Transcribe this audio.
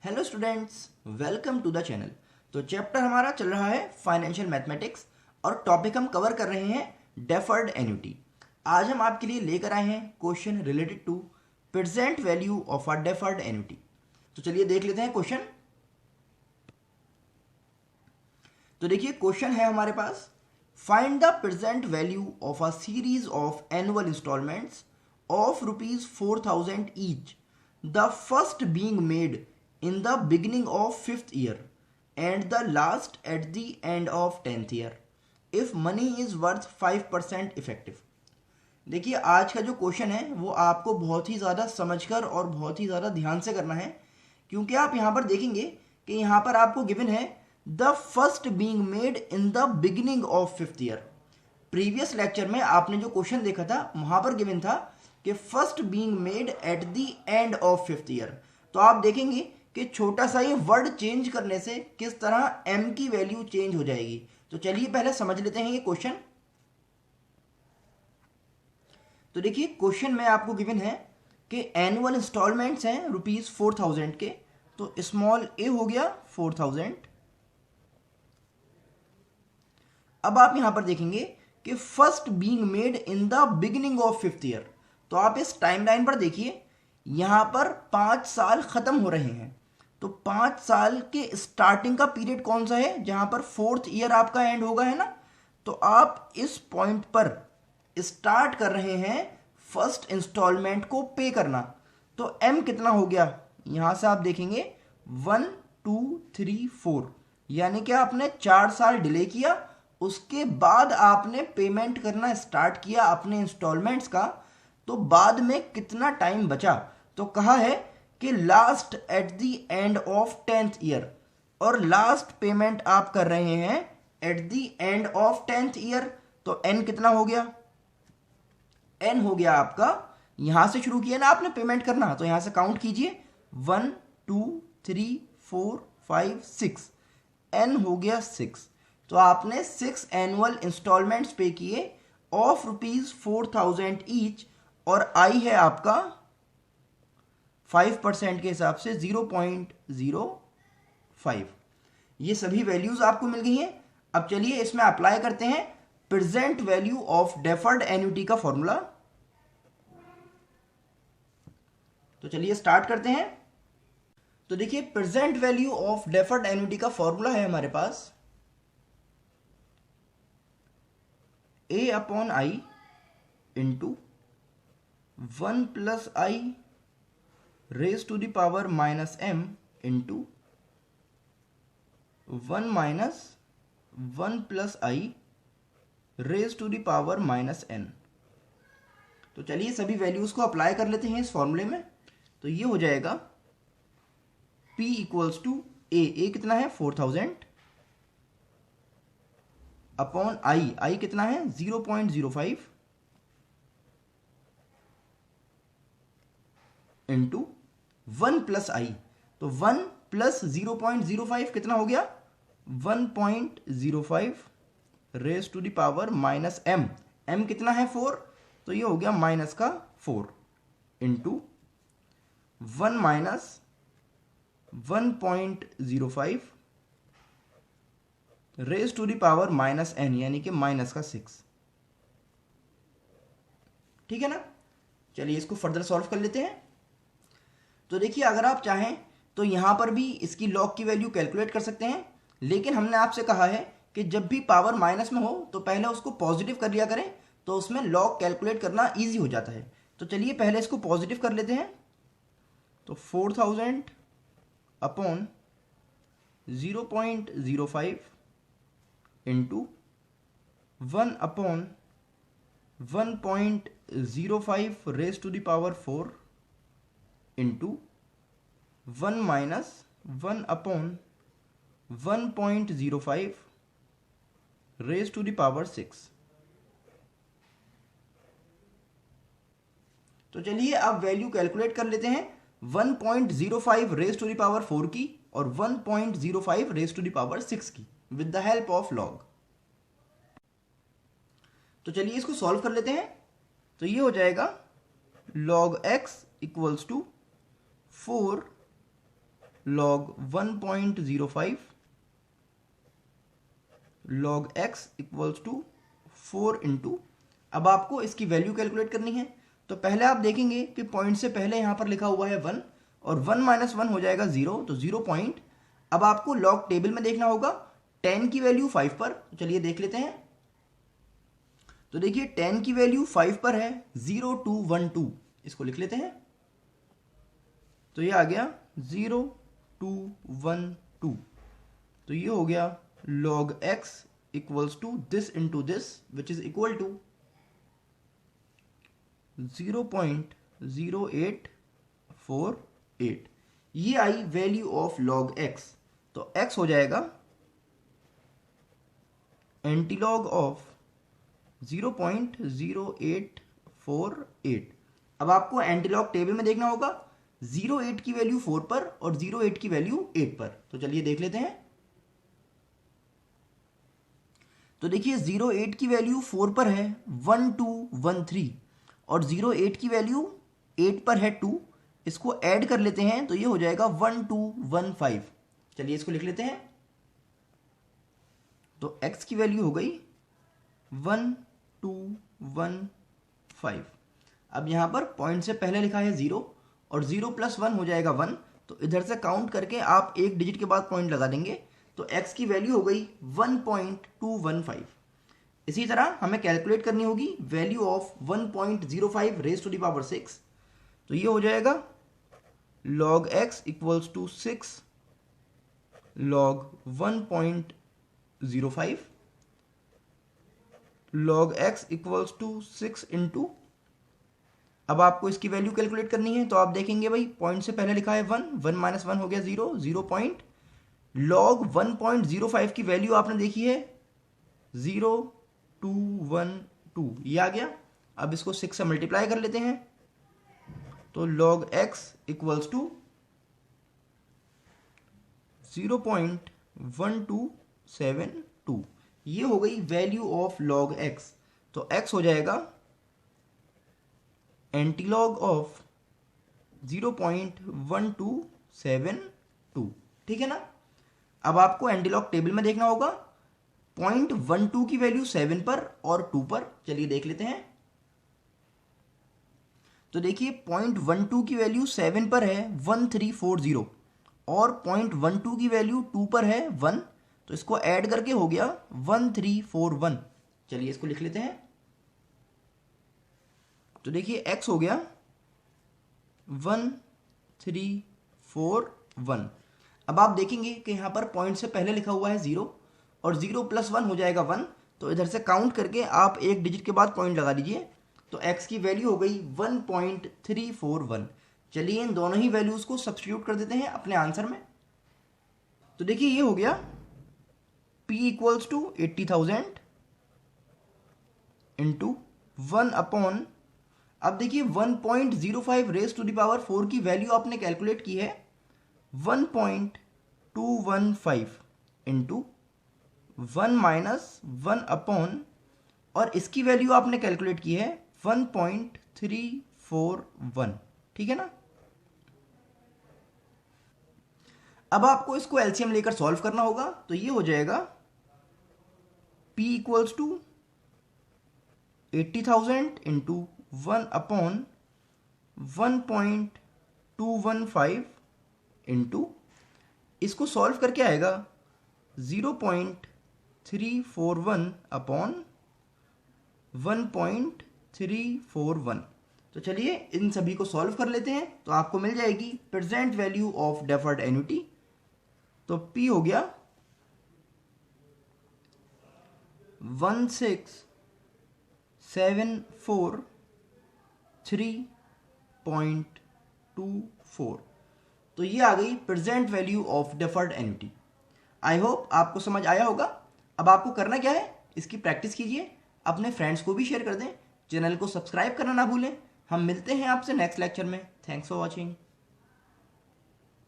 Hello students, welcome to the channel. तो chapter हमारा चल रहा है फाइनेंशियल मैथमेटिक्स और टॉपिक हम कवर कर रहे हैं डेफर्ड एन्युटी। आज हम आपके लिए लेकर आए हैं question related to present value of a deferred annuity. तो चलिए देख लेते हैं क्वेश्चन। तो देखिए क्वेश्चन है हमारे पास, find the present value of a series of annual installments of ₹4,000 each, the first being made in the beginning of 5th year and the last at the end of 10th year if money is worth 5% effective। देखिए आज का जो question है वो आपको बहुत ही ज़्यादा समझकर और बहुत ही ज़्यादा ध्यान से करना है, क्योंकि आप यहाँ पर देखेंगे कि यहाँ पर आपको गिवन है the first being made in the beginning of 5th year. Previous lecture में आपने जो क्वेश्चन देखा था वहाँ पर गिवन था कि first being made at the end of 5th year. तो आप देखेंगे कि छोटा सा ये वर्ड चेंज करने से किस तरह m की वैल्यू चेंज हो जाएगी। तो चलिए पहले समझ लेते हैं ये क्वेश्चन। तो देखिए क्वेश्चन में आपको गिवन है कि एनुअल इंस्टॉलमेंट्स हैं ₹4,000 के। तो स्मॉल ए हो गया 4,000। अब आप यहां पर देखेंगे कि first being made in the beginning of 5th year. तो आप इस टाइमलाइन पर देखिए, यहां पर 5 साल खत्म हो रहे हैं। तो 5 साल के स्टार्टिंग का पीरियड कौन सा है, जहां पर 4th ईयर आपका एंड होगा, है ना। तो आप इस पॉइंट पर स्टार्ट कर रहे हैं फर्स्ट इंस्टॉलमेंट को पे करना। तो एम कितना हो गया, यहां से आप देखेंगे 1 2 3 4, यानी कि आपने 4 साल डिले किया, उसके बाद आपने पेमेंट करना स्टार्ट किया अपने इंस्टॉलमेंट्स का। तो बाद में कितना टाइम बचा, तो कहा है कि last at the end of 10th year, और लास्ट पेमेंट आप कर रहे हैं at the end of 10th year. तो एन कितना हो गया, एन हो गया आपका, यहां से शुरू किया ना आपने पेमेंट करना, तो यहां से काउंट कीजिए 1 2 3 4 5 6, एन हो गया 6। तो आपने 6 एनुअल इंस्टॉलमेंट्स पे किए ऑफ ₹4,000 ईच, और आई है आपका 5% के हिसाब से 0.05। ये सभी वैल्यूज आपको मिल गई हैं। अब चलिए इसमें अप्लाई करते हैं present value of deferred annuity का फॉर्मूला। तो चलिए स्टार्ट करते हैं। तो देखिए present value of deferred annuity का फॉर्मूला है हमारे पास a upon i into 1 plus i raise to the power minus m into 1 minus 1 plus i raise to the power minus n। तो चलिए सभी वैल्यूज को अप्लाई कर लेते हैं इस फॉर्मूले में। तो ये हो जाएगा P इक्वल्स टू ए कितना है 4,000 अपॉन आई कितना है 0.05 इंटू 1 प्लस आई। तो 1 प्लस 0.05 कितना हो गया 1.05 raise to the power minus m। m कितना है 4, तो ये हो गया माइनस का 4 into 1 minus 1.05 raise to the power minus n, यानी कि माइनस का 6। ठीक है ना। चलिए इसको फर्दर सॉल्व कर लेते हैं। तो देखिए अगर आप चाहें तो यहां पर भी इसकी लॉग की वैल्यू कैलकुलेट कर सकते हैं, लेकिन हमने आपसे कहा है कि जब भी पावर माइनस में हो तो पहले उसको पॉजिटिव कर लिया करें, तो उसमें लॉग कैलकुलेट करना ईजी हो जाता है। तो चलिए पहले इसको पॉजिटिव कर लेते हैं। तो 4,000 upon 0.05 into 1 upon 1.05 raise to the power 4 into 1 minus 1 upon 1.05 raise to the power 6। तो चलिए अब वैल्यू कैलकुलेट कर लेते हैं 1.05 रेज टू द पावर 4 की और 1.05 रेज टू द पावर 6 की with the help of log. तो चलिए इसको सॉल्व कर लेते हैं। तो ये हो जाएगा log x equals to 4 log 1.05 log x equals to 4 into, अब आपको इसकी वैल्यू कैलकुलेट करनी है। तो पहले आप देखेंगे कि पॉइंट से पहले यहां पर लिखा हुआ है 1 और 1 माइनस 1 हो जाएगा 0, तो 0 पॉइंट। अब आपको लॉग टेबल में देखना होगा 10 की वैल्यू 5 पर, तो चलिए देख लेते हैं। तो देखिए 10 की वैल्यू 5 पर है, 0 2 1 2, इसको लिख लेते हैं। तो ये आ गया 0 2 1 2, तो ये हो गया log x equals to this into this which is equal to 0.0848। ये आई वैल्यू ऑफ log x। तो x हो जाएगा एंटीलॉग ऑफ 0.0848। अब आपको एंटीलॉग टेबल में देखना होगा 0.8 की वैल्यू 4 पर और 0.8 की वैल्यू 8 पर। तो चलिए देख लेते हैं। तो देखिए 0.8 की वैल्यू 4 पर है 1213 और 0.8 की वैल्यू 8 पर है 2, इसको ऐड कर लेते हैं तो ये हो जाएगा 1215। चलिए इसको लिख लेते हैं। तो x की वैल्यू हो गई 1215। अब यहां पर पॉइंट से पहले लिखा है 0 और 0 प्लस 1 हो जाएगा 1, तो इधर से काउंट करके आप एक डिजिट के बाद पॉइंट लगा देंगे, तो x की वैल्यू हो गई 1.215। इसी तरह हमें कैलकुलेट करनी होगी value of 1.05 raise to the power 6। तो ये हो जाएगा log x equals to 6 log 1.05 log x equals to 6 into, अब आपको इसकी वैल्यू कैलकुलेट करनी है। तो आप देखेंगे भाई पॉइंट से पहले लिखा है 1, 1 माइनस 1 हो गया 0, 0 पॉइंट। log 1.05 की वैल्यू आपने देखी है 0.212, ये आ गया। अब इसको 6 से मल्टीप्लाई कर लेते हैं, तो log x इक्वल्स टू 0.1272, ये हो गई वैल्यू ऑफ log x। तो x हो जाएगा एंटीलॉग ऑफ 0.1272, ठीक है ना। अब आपको एंटीलॉग टेबल में देखना होगा 0.12 की वैल्यू 7 पर और 2 पर। चलिए देख लेते हैं। तो देखिए 0.12 की वैल्यू 7 पर है 1340 और 0.12 की वैल्यू 2 पर है 1, तो इसको ऐड करके हो गया 1341। चलिए इसको लिख लेते हैं। तो देखिए x हो गया 1341। अब आप देखेंगे कि यहां पर पॉइंट से पहले लिखा हुआ है 0 और 0 प्लस 1 हो जाएगा 1, तो इधर से काउंट करके आप एक डिजिट के बाद पॉइंट लगा दीजिए, तो x की वैल्यू हो गई 1.341। चलिए इन दोनों ही वैल्यूज को सब्स्टिट्यूट कर देते हैं अपने आंसर में। तो देखिए ये हो गया p equals to 80,000 into 1 upon, अब देखिए 1.05 रेज टू द पावर 4 की वैल्यू आपने कैलकुलेट की है 1.215 इंटू 1 माइनस 1 अपॉन, और इसकी वैल्यू आपने कैलकुलेट की है 1.341, ठीक है ना। अब आपको इसको एलसीएम लेकर सॉल्व करना होगा, तो ये हो जाएगा p equals to 80,000 into 1 upon 1.215 into, इसको सॉल्व करके आएगा 0.341 अपॉन 1.341। तो चलिए इन सभी को सॉल्व कर लेते हैं, तो आपको मिल जाएगी present value of deferred annuity. तो P हो गया 1674.3.24। तो ये आ गई present value of deferred annuity. I hope आपको समझ आया होगा। अब आपको करना क्या है, इसकी प्रैक्टिस कीजिए, अपने फ्रेंड्स को भी शेयर कर दें, चैनल को सब्सक्राइब करना ना भूलें। हम मिलते हैं आपसे नेक्स्ट लेक्चर में। Thanks for watching.